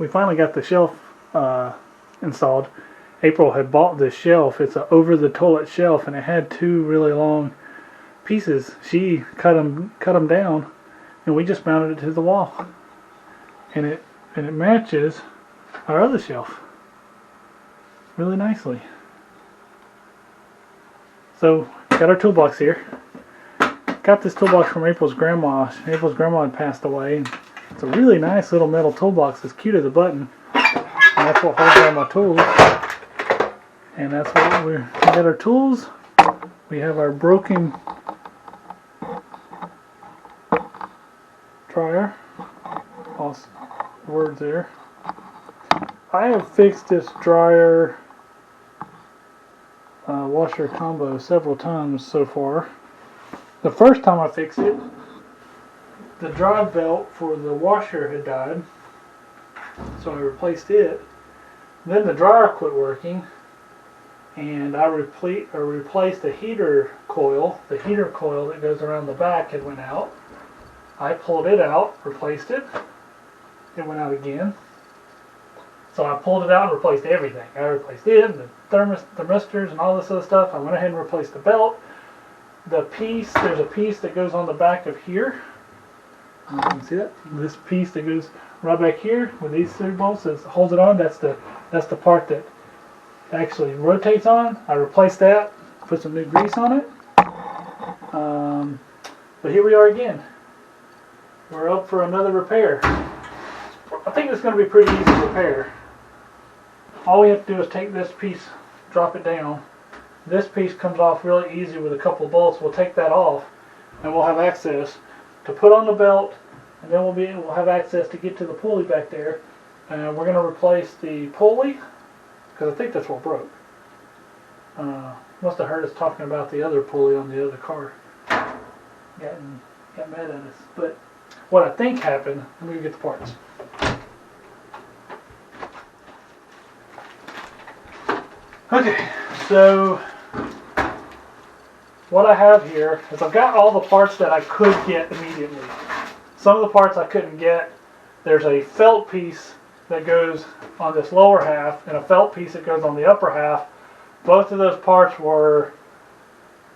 we finally got the shelf installed. April had bought this shelf. It's a over the toilet shelf, and it had two really long pieces. She cut them down, and we just mounted it to the wall, and it matches our other shelf really nicely. So got our toolbox here. Got this toolbox from April's grandma. April's grandma had passed away. It's a really nice little metal toolbox. It's cute as a button, and that's what holds all my tools. And that's what we got our tools. We have our broken dryer. Lost words there. I have fixed this dryer washer combo several times so far. The first time I fixed it, the drive belt for the washer had died, so I replaced it. Then the dryer quit working, and I replaced the heater coil. The heater coil that goes around the back had went out. I pulled it out, replaced it. It went out again. So I pulled it out and replaced everything. I replaced it, and the thermistors and all this other stuff. I went ahead and replaced the belt. The piece, there's a piece that goes on the back of here. You can see that? This piece that goes right back here with these three bolts that holds it on. That's the part that actually rotates on. I replaced that, put some new grease on it. But here we are again. We're up for another repair. I think it's going to be pretty easy to repair. All we have to do is take this piece, drop it down. This piece comes off really easy with a couple of bolts. We'll take that off, and we'll have access to put on the belt, and then we'll have access to get to the pulley back there. And we're going to replace the pulley, because I think that's what broke. Must have heard us talking about the other pulley on the other car. Got mad at us. But what I think happened, let me get the parts. Okay, so what I have here is I've got all the parts that I could get immediately. Some of the parts I couldn't get. There's a felt piece that goes on this lower half and a felt piece that goes on the upper half. Both of those parts were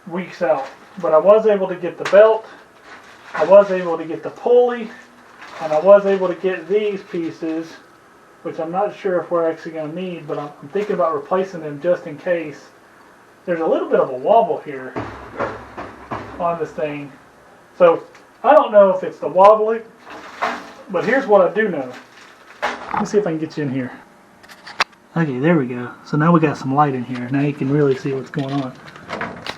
weeks out, but I was able to get the belt, I was able to get the pulley, and I was able to get these pieces, which I'm not sure if we're actually going to need, but I'm thinking about replacing them just in case. There's a little bit of a wobble here on this thing, so I don't know if it's the wobbling, but here's what I do know. Let me see if I can get you in here. Okay, there we go. So now we got some light in here. Now you can really see what's going on.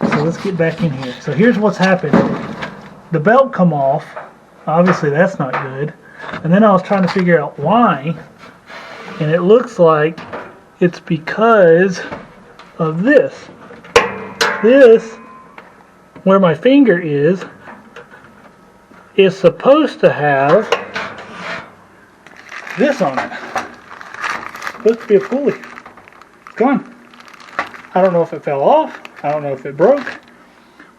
So let's get back in here. So here's what's happened. The belt come off. Obviously that's not good. And then I was trying to figure out why. And it looks like it's because of this. This, where my finger is supposed to have this on it. Supposed to be a pulley. It's gone. I don't know if it fell off. I don't know if it broke.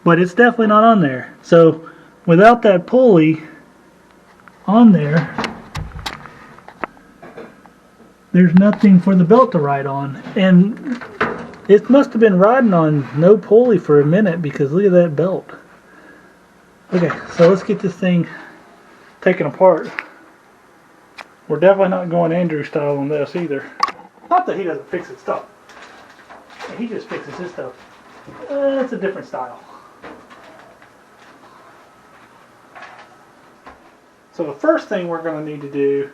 But it's definitely not on there. So without that pulley on there, there's nothing for the belt to ride on. And it must have been riding on no pulley for a minute, because look at that belt. Okay, so let's get this thing taken apart. We're definitely not going Andrew style on this either. Not that he doesn't fix his stuff. He just fixes his stuff. It's a different style. So the first thing we're going to need to do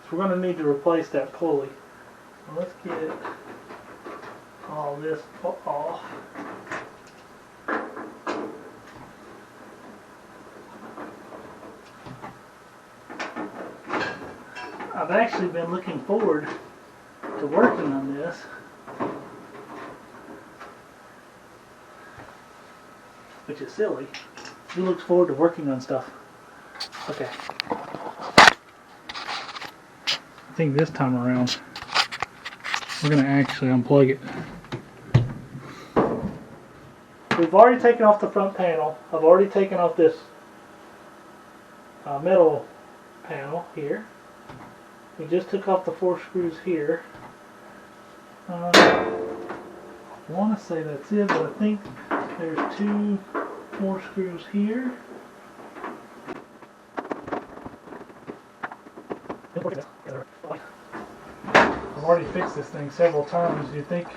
is we're going to need to replace that pulley. So let's get all this off. I've actually been looking forward to working on this. Which is silly. Who looks forward to working on stuff? Okay. I think this time around we're going to actually unplug it. We've already taken off the front panel. I've already taken off this metal panel here. We just took off the 4 screws here. I want to say that's it, but I think there's 2 more screws here. I've already fixed this thing several times. You'd think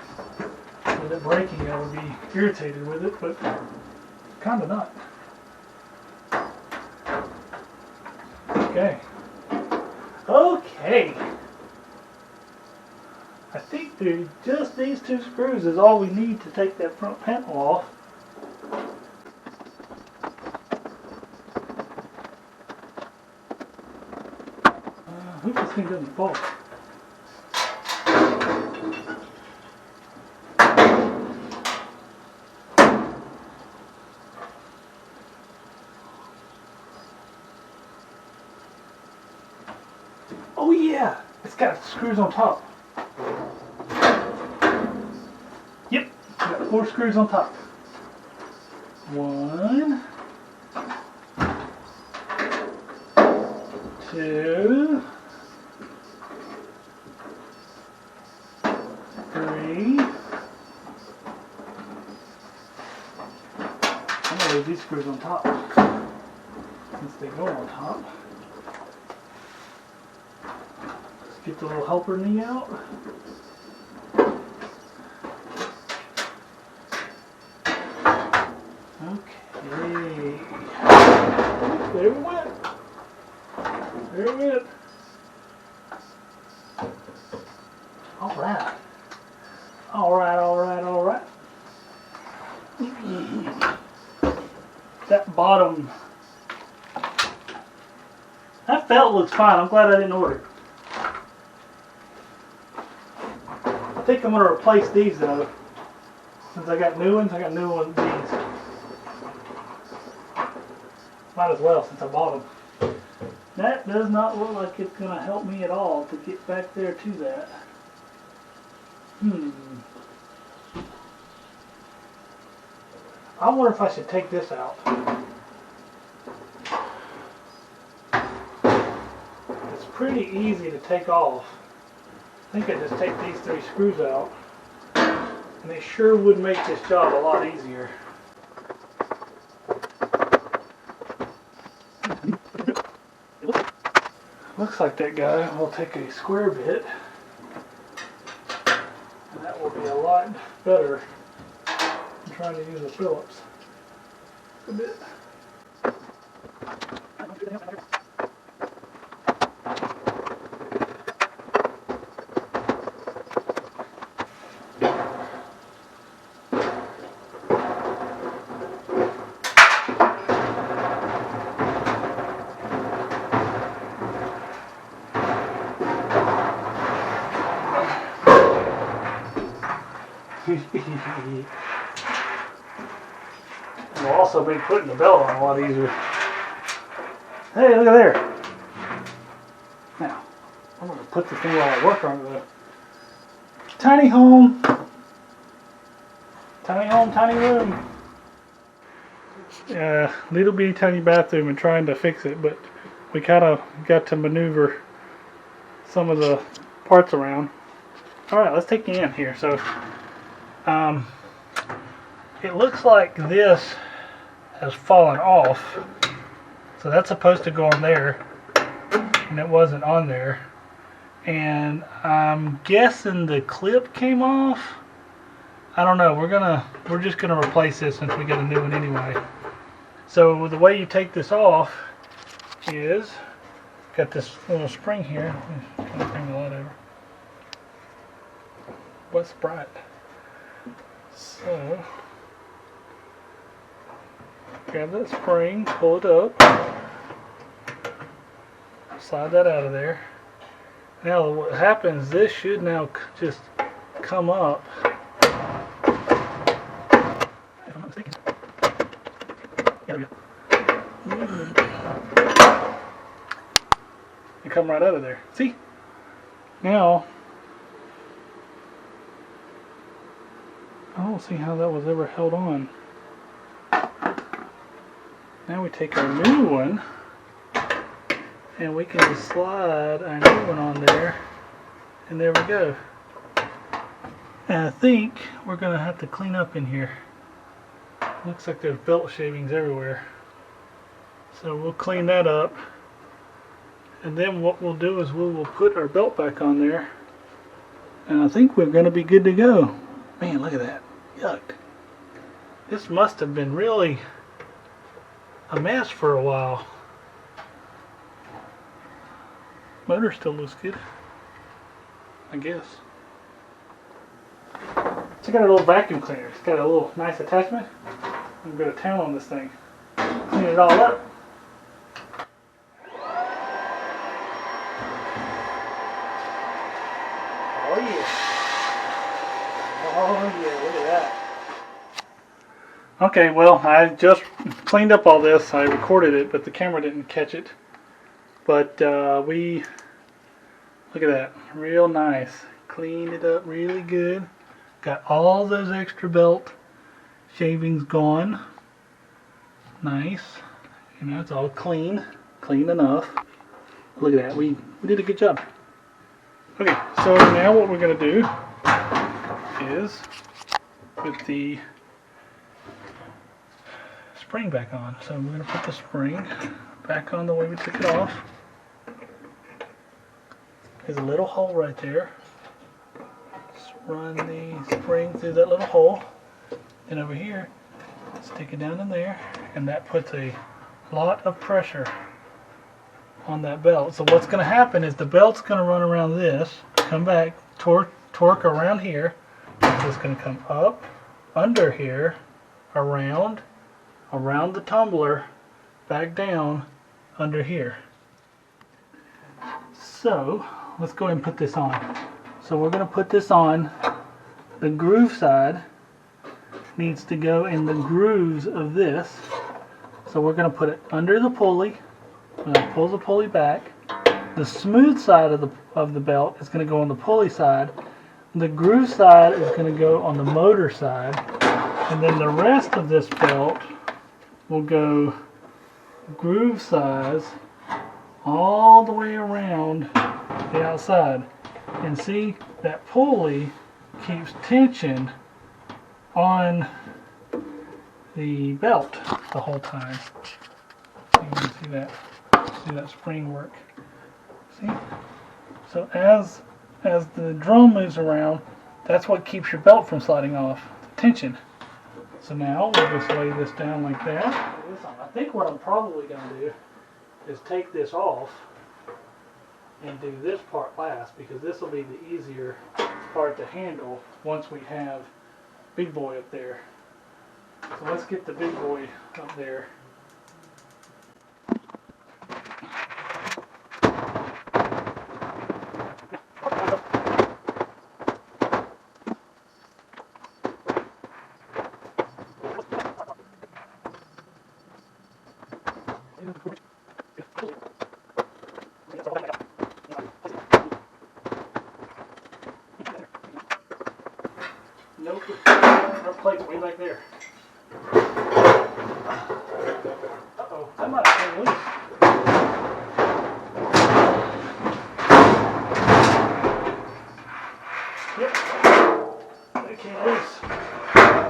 with it breaking I would be irritated with it, but kind of not. Okay. Okay. I think just these 2 screws is all we need to take that front panel off. I hope this thing doesn't fall. Oh yeah, it's got screws on top. Yep, got 4 screws on top. 1, 2, 3. I'm gonna leave these screws on top since they go on top. Get the little helper knee out. Okay. There we went. There we went. Alright. Alright, alright, alright. That bottom. That felt looks fine. I'm glad I didn't order it. I think I'm going to replace these though. Since I got new ones these. Might as well since I bought them. That does not look like it's going to help me at all to get back there to that. I wonder if I should take this out. It's pretty easy to take off. I think I just take these 3 screws out, and they sure would make this job a lot easier. Looks like that guy will take a square bit, and that will be a lot better than trying to use a Phillips. A bit. Will also make putting the belt on a lot easier. Hey, look at there. Now, I'm going to put the thing while I work on the tiny home. Tiny home, tiny room. Little bitty tiny bathroom and trying to fix it, but we kind of got to maneuver some of the parts around. Alright, let's take you in here. So, it looks like this has fallen off. So that's supposed to go on there, and it wasn't on there. And I'm guessing the clip came off. I don't know. We're just gonna replace this since we got a new one anyway. So the way you take this off is got this little spring here. I'm trying to bring the light over. What's bright? So grab that spring, pull it up, slide that out of there. Now what happens, this should now just come up. If I'm not mistaken. There we go. And come right out of there. See? Now, I don't see how that was ever held on. Now we take our new one and we can just slide our new one on there, and there we go. And I think we're going to have to clean up in here. Looks like there's belt shavings everywhere. So we'll clean that up. And then what we'll do is we will put our belt back on there. And I think we're going to be good to go. Man, look at that. Yuck. This must have been really a mess for a while. Motor still looks good, I guess. It's got a little vacuum cleaner. It's got a little nice attachment. I'm going to town on this thing. Clean it all up. Oh yeah. Oh yeah, look at that. Okay, well, I just cleaned up all this. I recorded it, but the camera didn't catch it. But we, look at that, real nice. Cleaned it up really good. Got all those extra belt shavings gone. Nice. You know, it's all clean enough. Look at that, we did a good job. Okay, so now what we're going to do is put the spring back on. So we're going to put the spring back on the way we took it off. There's a little hole right there. Just run the spring through that little hole. Then over here, stick it down in there, and that puts a lot of pressure on that belt. So what's going to happen is the belt's going to run around this, come back, torque around here. So it's going to come up, under here, around the tumbler, back down, under here. So let's go ahead and put this on. So we're going to put this on. The groove side needs to go in the grooves of this. So we're going to put it under the pulley. We're going to pull the pulley back. The smooth side of the belt is going to go on the pulley side. The groove side is going to go on the motor side. And then the rest of this belt will go groove size all the way around the outside. And see, that pulley keeps tension on the belt the whole time. So you can see that spring work. See? So as the drum moves around, that's what keeps your belt from sliding off, the tension. So now we'll just lay this down like that. I think what I'm probably going to do is take this off and do this part last, because this will be the easier part to handle once we have Big Boy up there. So let's get the Big Boy up there. Nope, our plate's way back there. Uh-oh, that might have been loose. Yep, that came loose.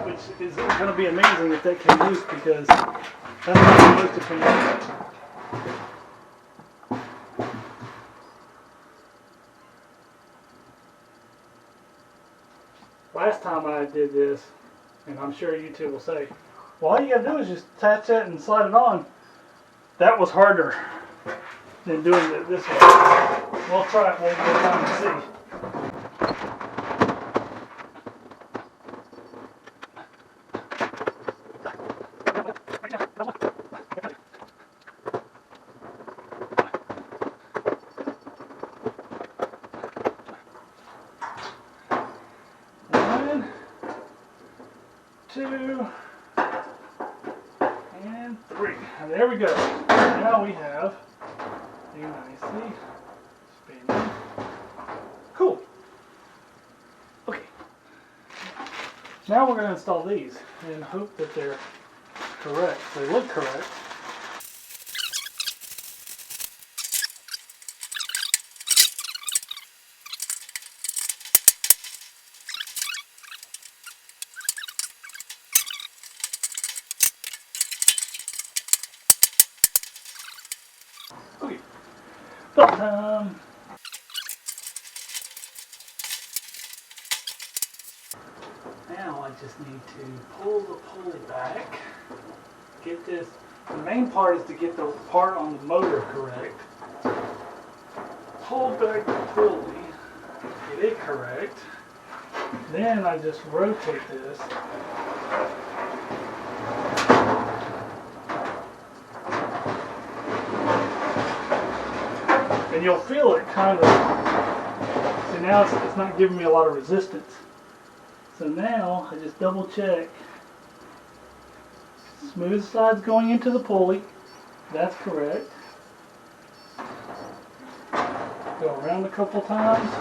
Which is going to be amazing if that came loose, because that's not supposed to come out. Last time I did this, and I'm sure you two will say, well, all you gotta do is just attach that and slide it on. That was harder than doing it this way. We'll try it one more time and see. Two, and three. And there we go. Now we have a nicely spinning. Cool. Okay. Now we're going to install these and hope that they're correct. They look correct. Okay. Belt time. Now I just need to pull the pulley back. Get this. The main part is to get the part on the motor correct. Pull back the pulley. Get it correct. Then I just rotate this. And you'll feel it kind of. See, now it's not giving me a lot of resistance. So now I just double check. Smooth sides going into the pulley. That's correct. Go around a couple times.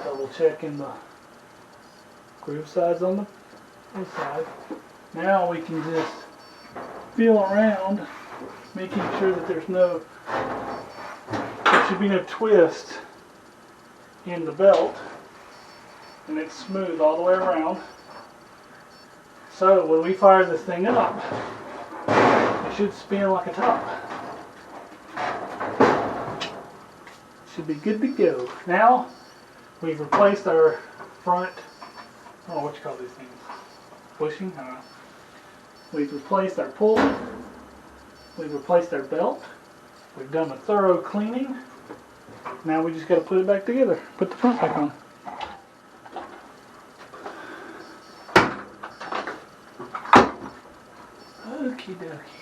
Double checking the groove sides on the side. Now we can just feel around, making sure that there should be no twist in the belt, and it's smooth all the way around. So when we fire this thing up, it should spin like a top. Should be good to go. Now we've replaced our front, I don't know what you call these things, bushing? I don't know. We've replaced our pulley. We've replaced our belt. We've done a thorough cleaning. Now we just got to put it back together. Put the front back on. Okie dokie.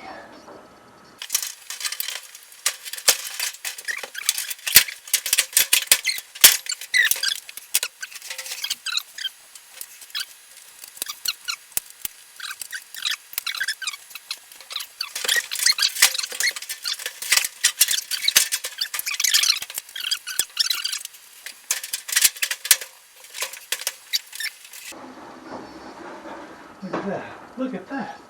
Look at that. Look at that.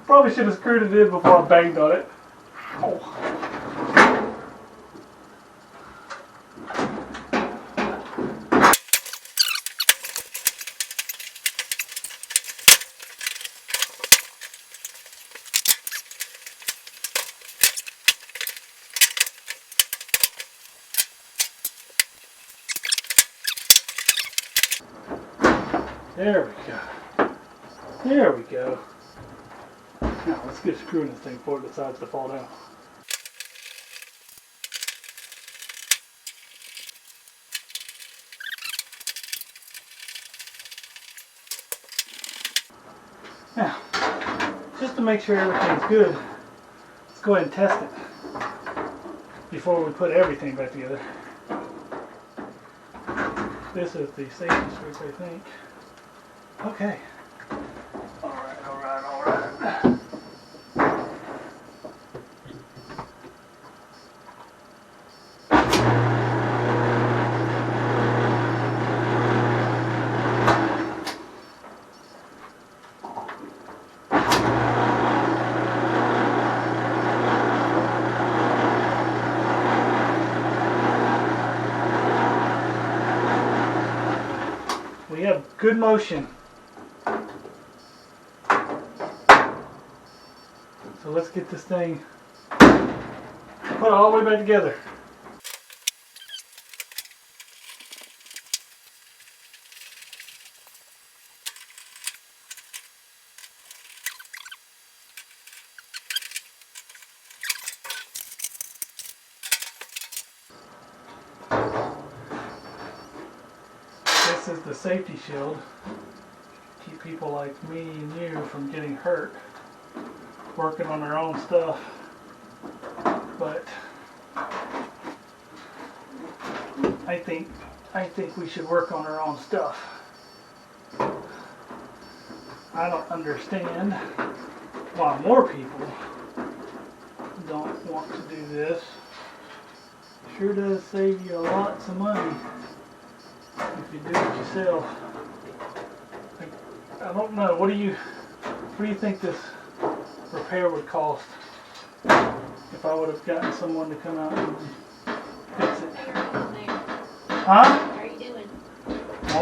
Probably should have screwed it in before I banged on it. Oh. There we go. There we go. Now let's get a screw in this thing before it decides to fall down. Now, just to make sure everything's good, let's go ahead and test it before we put everything back together. This is the safety switch, I think. Okay. Alright, alright, alright. We have good motion. So let's get this thing put all the way back together. This is the safety shield. Keep people like me and you from getting hurt working on their own stuff. But I think we should work on our own stuff. I don't understand why more people don't want to do this. Sure does save you lots of money if you do it yourself. I don't know. What do you think this repair would cost if I would have gotten someone to come out and fix it? How are you doing there? Huh? How are you doing?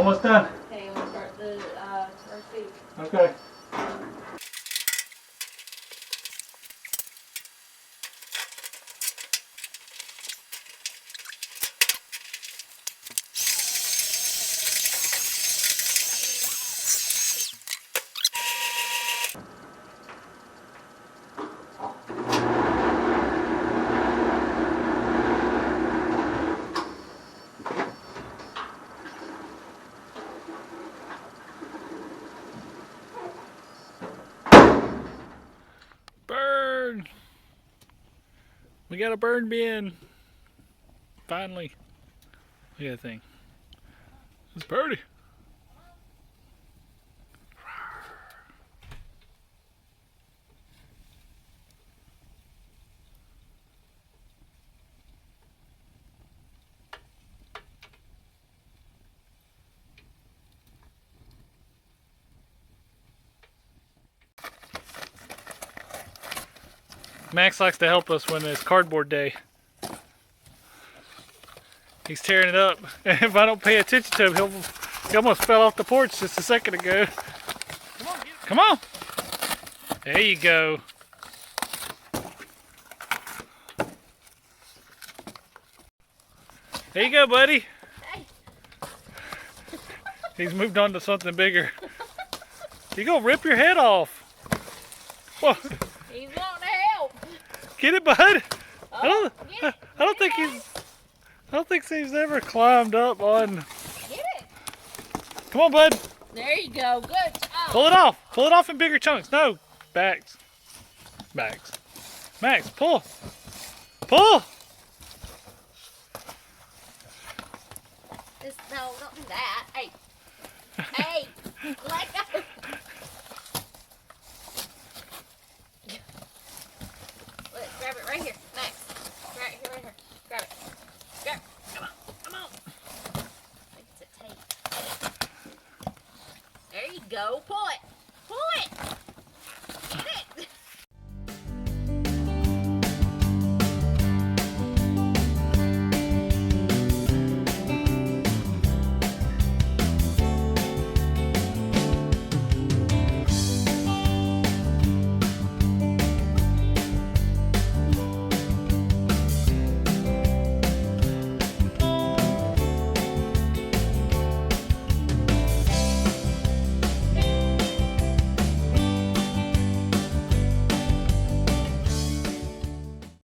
Almost done. Okay, I'm gonna start the first feed. Okay. Burn! We got a burn bin. Finally. Look at that thing. It's pretty. Max likes to help us when it's cardboard day. He's tearing it up. And if I don't pay attention to him, he almost fell off the porch just a second ago. Come on, come on. There you go. There you go, buddy. Hey. He's moved on to something bigger. You're gonna rip your head off. Whoa. He's wanting to help. Get it, bud. Oh, I don't think he's ever climbed up on. Get it. Come on, bud. There you go. Good job. Pull it off. Pull it off in bigger chunks. No, backs. Max, pull. Pull. No, don't do that. Hey. Hey. Let go. Let's grab it right here. Max. Right here. Grab it. Grab it. Come on. I think it's a tape. There you go. Pull it.